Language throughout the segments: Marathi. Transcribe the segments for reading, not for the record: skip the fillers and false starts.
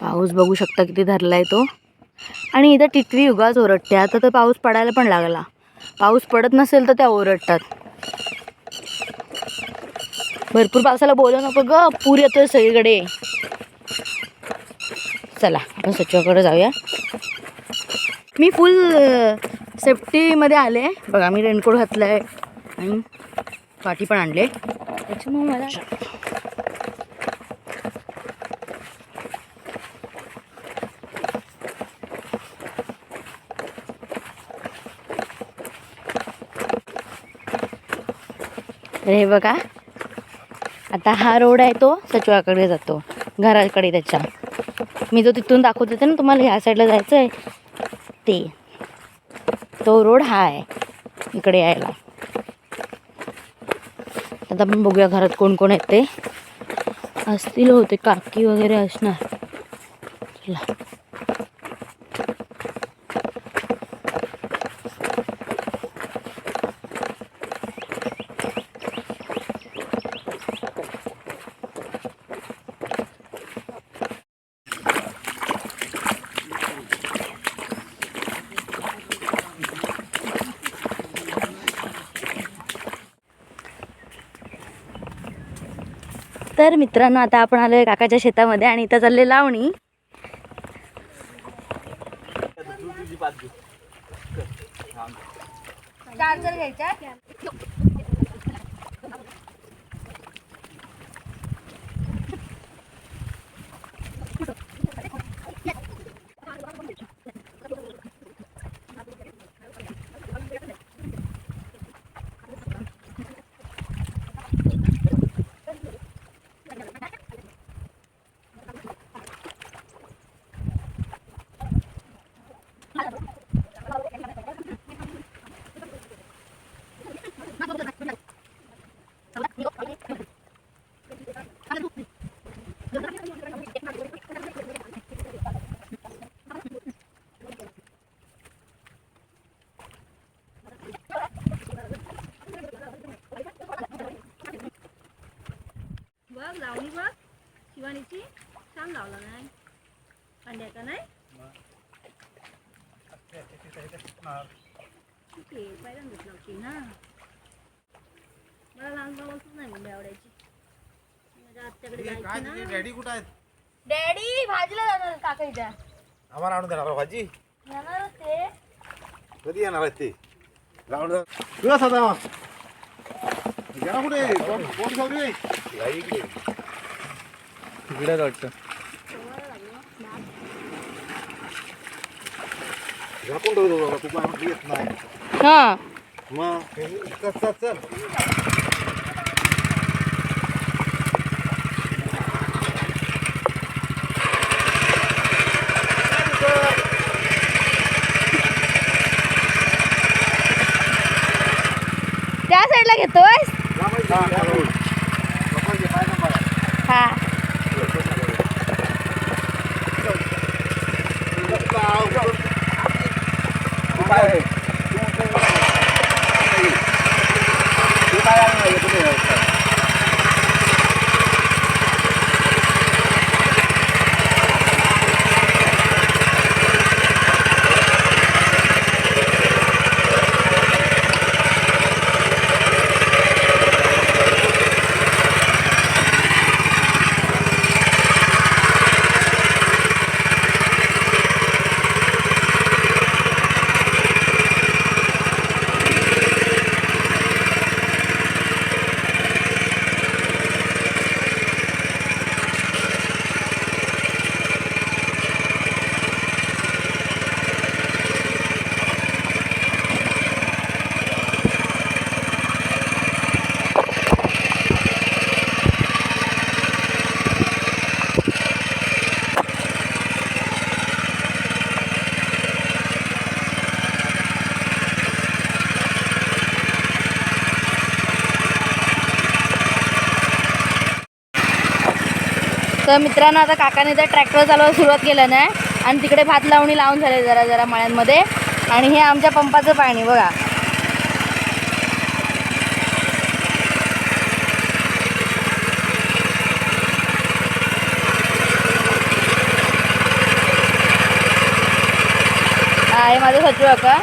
पाऊस बघू शकता किती धरलाय तो. आणि इथं टिटवी उगाच ओरडते. आता तर पाऊस पडायला पण लागला. पाऊस पडत नसेल तर त्या ओरडतात. भरपूर पावसाला बोलू नको ग, पूर येतोय सगळीकडे. चला आपण सचिवाकडे जाऊया. मी फुल सेफ्टीमध्ये आले बघा. मी रेनकोट घातलाय आणि पाठी पण आणले, त्याच्यामुळे मला हे बघा. आता हा रोड आहे तो सचिवाकडे जातो, घराकडे त्याच्या. मी जो तिथून दाखवत होते ना तुम्हाला, ह्या साईडला जायचं आहे ते, तो रोड हा आहे इकडे यायला. आता आपण बघूया घरात कोण कोण येते. असतील होते काकी वगैरे असणार. चला तर मित्रांनो, आता आपण आलोय काकाच्या शेतामध्ये आणि इथं चालले लावणी. चार्जर घ्यायचा. बघ लावणी बघ, शिवानीची छान लावला नाही कांद्याचा नाही. ठीक आहे, पहिल्यांदाच लावची ना. मला लहानपणापासून नाही मुंबई आवडायची. माझ्या आत्याकडे जायची ना. डॅडी कुठं आहेत? डॅडी भाजीला जाणार काका इथे. आम्हाला आणून देणार भाजी? येणार ते कधी येणार आहेत ते? लावून तुला सदा गेला कुठे? कोण जाऊ रे? तिकडे वाटतं. झाकून ठेवतो बाबा, तू काय येत नाही. हा मग चल चल. त्या साईडला घेतोय. हा तर मित्रांनो, आता काकाने तर ट्रॅक्टर चालवायला सुरुवात केलं ना. आणि तिकडे भात लावणी लावून झाले जरा जरा मळ्यांमध्ये. आणि हे आमच्या पंपाचं पाणी बघा. आहे माझा सचू काका.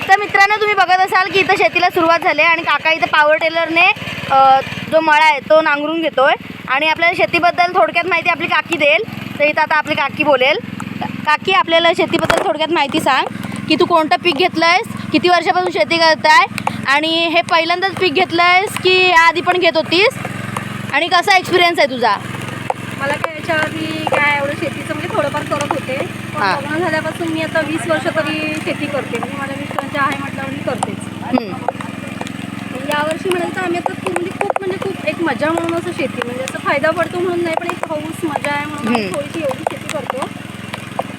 तर मित्रांनो तुम्ही बघत असाल की इथं शेतीला सुरुवात झाली आहे आणि काका इथं पॉवर टेलरने जो मळा आहे तो नांगरून घेतोय आणि आपल्याला शेतीबद्दल थोडक्यात माहिती आपली काकी देईल. तर इथं आता आपली काकी बोलेल. काकी आपल्याला शेतीबद्दल थोडक्यात माहिती सांग की तू कोणतं पीक घेतलं आहेस, किती वर्षापासून शेती करत आहे आणि हे पहिल्यांदाच पीक घेतलं आहेस की याआधी पण घेत होतीस आणि कसा एक्सपिरियन्स आहे तुझा? मला काय याच्या आधी काय एवढं शेतीचं म्हणजे थोडंफार करत होते, पण हां. लग्न झाल्यापासून मी आता 20 वर्ष तरी शेती करते. म्हणजे माझ्या मिस्टरांच्या आहे म्हटल्यावर मी करतेच. यावर्षी म्हणाल तर आम्ही आता खूप एक मजा म्हणून असं शेती म्हणजे असं फायदा पडतो म्हणून नाही, पण एक हौस मजा आहे म्हणून आम्ही थोडीशी एवढी शेती करतो.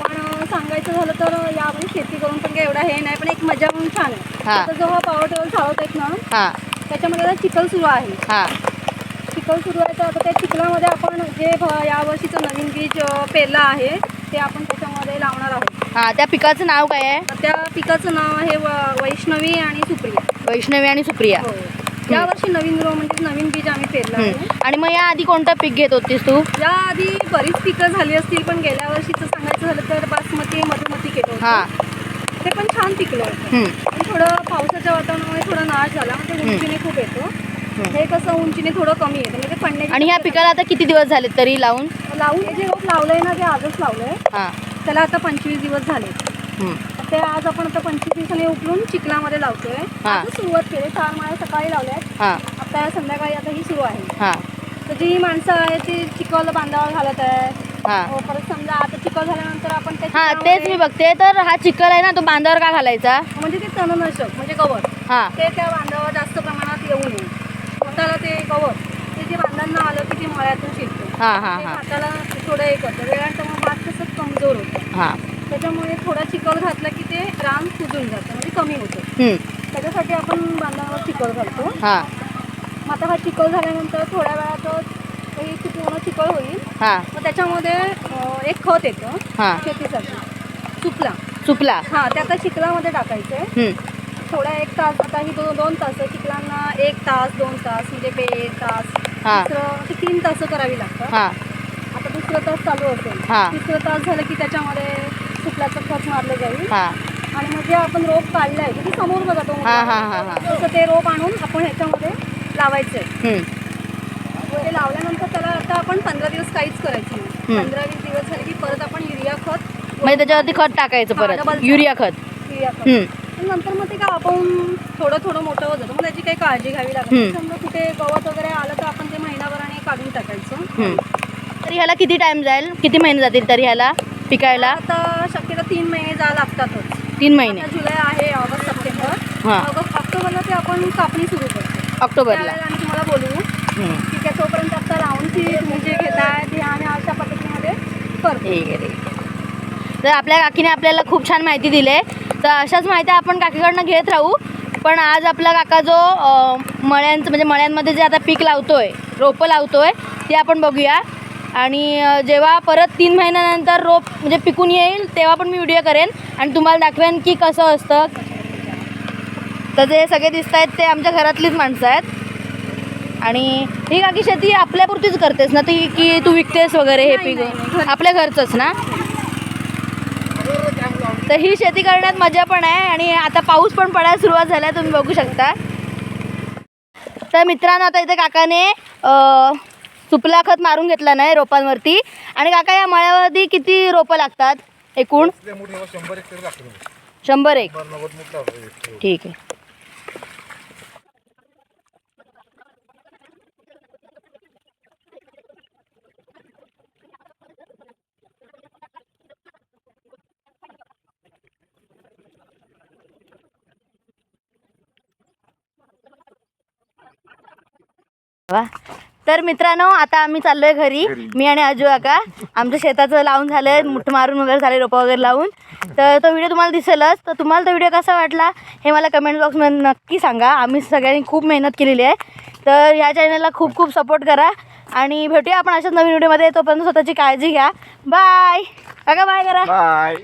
पण सांगायचं झालं तर यामध्ये शेती करून पण काही एवढा हे नाही, पण एक मजा म्हणून छान आहे. हां. आता जो हा पॉवर टेबल चालवत आहेत ना, हां त्याच्यामध्ये आता चिखल सुरू आहे. हां चिखल सुरू आहे तर आता त्या चिखलामध्ये आपण जे यावर्षीचं नवीन बीज पेरलं आहे ते आपण त्याच्यामध्ये लावणार आहोत. हां. त्या पिकाचं नाव काय आहे? त्या पिकाचं नाव आहे वैष्णवी आणि सुप्रिया. वैष्णवी आणि सुप्रिया. हो. यावर्षी नवीन म्हणजे नवीन बीज आम्ही पेरलं आहे. आणि मग याआधी कोणतं पीक घेत होतीस तू? याआधी बरीच पिकं झाली असतील, पण गेल्या वर्षीचं सांगायचं झालं तर बासमती मधुमती केलं हां. होतं. ते पण छान पिकलं होतं. पण थोडं पावसाच्या वातावरणामुळे थोडा नाश झाला, म्हणजे उंचीने खूप येतो. हे कसं उंचीने थोडं कमी येतं म्हणजे पडण्याची. आणि ह्या पिकाला आता किती दिवस झाले तरी लावून? हे जे रोप लावलंय ना ते आजच लावलंय. हां. त्याला आता 25 दिवस झाले. ते आज आपण आता 25 दिवसांनी उकळून चिखलामध्ये लावतोय. हां. आता सुरुवात केली. 4 माळ्या सकाळी लावल्यात. हां. आता संध्याकाळी आता ही सुरू आहे. हां. तर जी माणसं आहे ती चिखल बांधावर घालत आहे. हां. परत समजा आता चिखल झाल्यानंतर आपण त्या हां तेच चिखलामध्ये- मी बघते. तर हा चिखल आहे ना तो बांधावर का घालायचा? म्हणजे ते तणनाशक म्हणजे गवत हां. ते त्या बांधावर जास्त प्रमाणात येऊ नये. हाताला ते गवत ते जे बांधांना आलं की ते मळ्यातून शिरतं. हां हां ते हां हाताला थोडं हे करतं. वेळानं मग भात कसं कमजोर होतं. हां. त्याच्यामुळे थोडा चिखल घातला की ते रान कुजून जातं म्हणजे कमी होतं. त्याच्यासाठी आपण बांधावर चिखल घालतो. हां. मग आता हा चिखल झाल्यानंतर थोड्या वेळात ही पूर्ण चिखल होईल. हां. मग त्याच्यामध्ये एक खत येतं हां. शेतीसाठी सुपला. सुपला. हां ते आता चिखलामध्ये टाकायचं आहे. थोडा 1 तास आता ही 2 तास चिखलांना 1 तास 2 तास म्हणजे 1 तास हां. दुसरं 3 तास करावी लागतात. हां. आता दुसरं तास चालू असेल. हां. तिसरं तास झालं की त्याच्यामध्ये सुपल्याचं खत मारलं जाईल. हां. आणि मग जे आपण रोप काढलंय ते समोर बघा तो हां हां हां हां. तसं ते रोप आणून आपण ह्याच्यामध्ये लावायचं आहे. ते लावल्यानंतर त्याला आता आपण 15 दिवस काहीच करायचं नाही. 15-20 दिवस झाले की परत आपण युरिया खत म्हणजे त्याच्यावरती खत टाकायचं हां, परत डबल युरिया खत. युरिया खत आणि नंतर मग ते काय आपण थोडं मोठं होत जातं. मग त्याची काही काळजी घ्यावी लागते. समजा कुठे गवत वगैरे आलं तर आपण ते महिनाभराने काढून टाकायचं. तरी ह्याला किती टाइम जाईल, किती महिने जातील तरी ह्याला पिकायला? आता शक्यतो 3 महिने जा लागतातच. 3 महिने. आता जुलै आहे, ऑगस्ट, सप्टेंबर. हां. ऑक्टोबरला ते आपण कापणी सुरू करतो. ऑक्टोबरला. त्यावेळेला आम्ही तुम्हाला बोलू. ठीक आहे तोपर्यंत आता लावूनची तुम्ही जे घेताय ते आम्ही अशा पद्धतीमध्ये करतो. ठीक आहे ठीक आहे. तर आपल्या काकीने आपल्याला खूप छान माहिती दिली आहे. तर अशाच माहिती आपण काकीकडनं घेत राहू. पण आज आपला काका जो मळ्यांचं म्हणजे मळ्यांमध्ये जे आता पीक लावतोय, रोपं लावतोय ते आपण बघूया. आणि जेव्हा परत 3 महिन्यानंतर रोप म्हणजे पिकून येईल तेव्हा पण मी व्हिडिओ करेन आणि तुम्हाला दाखवेन की कसं असतं. तर जे सगळे दिसत आहेत ते आमच्या घरातलीच माणसं आहेत. आणि ही काकी शेती आपल्यापुरतीच करतेस ना ती की तू विकतेस वगैरे हे नाही, नाही, पीक? आपल्या घरचंच ना. तर ही शेती करण्यात मजा पण आहे. आणि आता पाऊस पण पडायला सुरुवात झाला तुम्ही बघू शकता. तर मित्रांनो आता इथे काकाने सुपला खत मारून घेतला नाही रोपांवरती. आणि काका या मळ्यावरती किती रोपं लागतात एकूण? 100 ठीक आहे. वा. तर मित्रांनो आता आम्ही चाललोय घरी. मी आणि आजू काका. आमच्या शेताचं लावून झालंय, मुठ मारून वगैरे झाले रोपं वगैरे लावून. तर तो व्हिडिओ तुम्हाला दिसेलच. तर तुम्हाला तो व्हिडिओ कसा वाटला हे मला कमेंट बॉक्समध्ये नक्की सांगा. आम्ही सगळ्यांनी खूप मेहनत केलेली आहे. तर ह्या चॅनलला खूप खूप सपोर्ट करा आणि भेटूया आपण अशाच नवीन व्हिडिओमध्ये. तोपर्यंत स्वतःची काळजी घ्या. बाय काका. बाय करा. बाय.